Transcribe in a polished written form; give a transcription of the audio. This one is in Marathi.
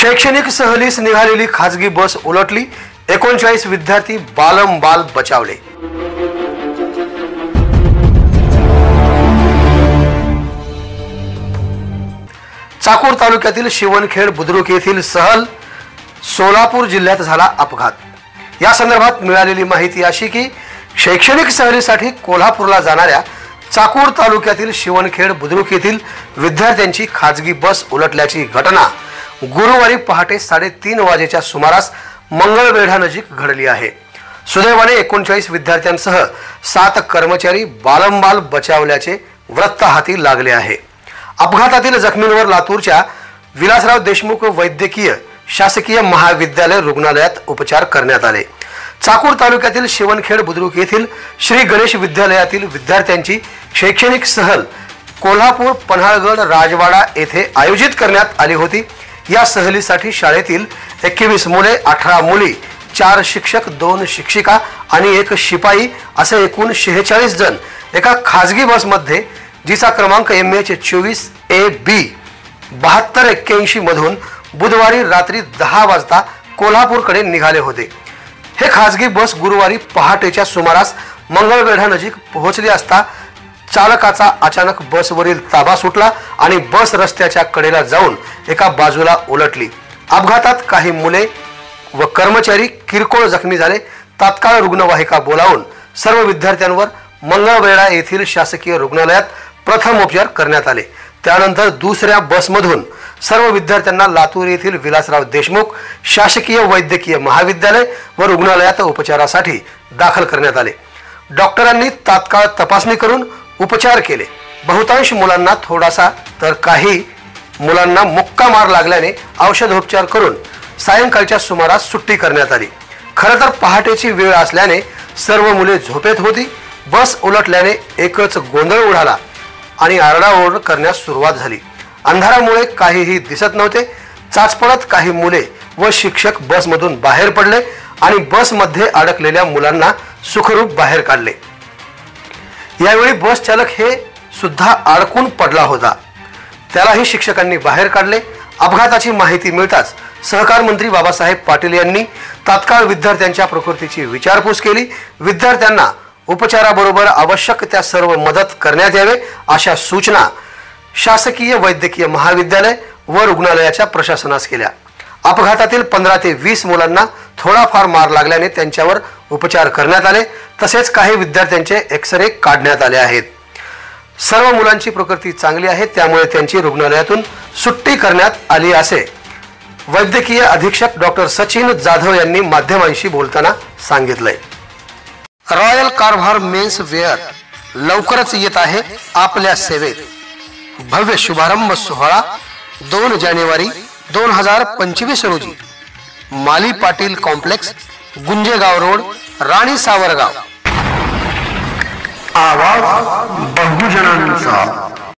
शैक्षणिक सहलीस निघालेली खाजगी बस उलटली, 39 विद्यार्थी बालम-बाल बचावले। चाकूर तालुक्यातील शिवणखेड बुद्रुक येथील सहल सोलापूर जिल्ह्यात झाला अपघात। या संदर्भात मिळालेली माहिती अशी की शैक्षणिक सहलीसाठी कोल्हापूरला जाणाऱ्या चाकूर तालुक्यातील शिवणखेड बुद्रुक येथील विद्यार्थ्यांची खाजगी बस उलटल्याची घटना गुरुवारी पहाटे 3:30 वाजेच्या सुमारास मंगळवेढा नजीक घडली आहे। सुदैवाने 39 विद्यार्थ्यांसह 7 कर्मचारी बालम-बाल बचावल्याचे वृत्त हाती लागले आहे। अपघातातील जखमींवर लातूरच्या विलासराव देशमुख वैद्यकीय शासकीय महाविद्यालय रुग्णालयात उपचार करण्यात आले। चाकूर तालुक्यातील शिवणखेड बुद्रुक येथील श्री गणेश विद्यालयातील विद्यार्थ्यांची शैक्षणिक सहल कोल्हापूर पन्हाळगड राजवाडा येथे आयोजित करण्यात आली होती। या सहलीसाठी शाळेतील 21 मुले, 18 मुली, 4 शिक्षक, 2 शिक्षिका आणि 1 शिपाई असे एकूण 46 जण एका खाजगी बसमध्ये जिचा क्रमांक MH24AB 7281 मधून बुधवारी रात्री 10 वाजता कोल्हापूरकडे निघाले होते। हे खाजगी बस गुरुवारी पहाटेच्या सुमारास मंगळवेढा नजीक पोहोचली असता चालकाचा अचानक बसवरील ताबा सुटला आणि बस रस्त्याच्या कडेला जाऊन एका बाजूला उलटली। अपघातात काही मुले व कर्मचारी किरकोळ जखमी झाले। तात्काळ रुग्णवाहिका बोलावून सर्व विद्यार्थ्यांवर मंगळवेढा येथील शासकीय रुग्णालयात प्रथम उपचार करण्यात आले। त्यानंतर दुसऱ्या बसमधून सर्व विद्यार्थ्यांना लातूर येथील विलासराव देशमुख शासकीय वैद्यकीय महाविद्यालय व रुग्णालयात उपचारासाठी दाखल करण्यात आले। डॉक्टरांनी तात्काळ तपासणी करून उपचार केले। बहुतांश मुलांना थोडासा तर काही मुलांना मुक्का मार लागल्याने औषधोपचार करून सायंकाळच्या सुमारास सुट्टी करण्यात आली। खरं तर पहाटेची वेळ असल्याने सर्व मुले झोपेत होती। बस उलटल्याने एकच गोंधळ उडाला आणि आरडाओरड करण्यास सुरुवात झाली। अंधारामुळे काहीही दिसत नव्हते। चाचपडत काही मुले व शिक्षक बसमधून बाहेर पडले आणि बसमध्ये अडकलेल्या मुलांना सुखरूप बाहेर काढले। यावेळी बस चालक हे सुद्धा अडकून पडला होता, त्यालाही शिक्षकांनी बाहेर काढले। अपघाताची माहिती मिळताच सहकार मंत्री बाबासाहेब पाटील यांनी तात्काळ विद्यार्थ्यांच्या प्रकृतीची विचारपूस केली। विद्यार्थ्यांना उपचाराबरोबर आवश्यक त्या सर्व मदत करण्यात यावे अशा सूचना शासकीय वैद्यकीय महाविद्यालय व रुग्णालयाच्या प्रशासनास केल्या। अपघातातील 15 ते 20 मुलांना थोडाफार मार लागल्याने त्यांच्यावर उपचार करण्यात आले। तसेच काही विद्यार्थ्यांचे एक्सरे काढण्यात आले आहेत। सर्व मुलांची प्रकृती चांगली आहे, त्यामुळे त्यांची रुग्णालयातून सुट्टी करण्यात आली असे वैद्यकीय अधीक्षक डॉक्टर सचिन जाधव यांनी माध्यमांशी बोलताना सांगितलंय। रॉयल कारभार मेन्स वेअर लवकरच येत आहे आपल्या सेवेत। भव्य शुभारंभ सोहळा 2 जानेवारी 2025 रोजी माली पाटील कॉम्प्लेक्स, गुंजेगाव रोड, राणी सावरगाव। आवाज बहुजनांचा।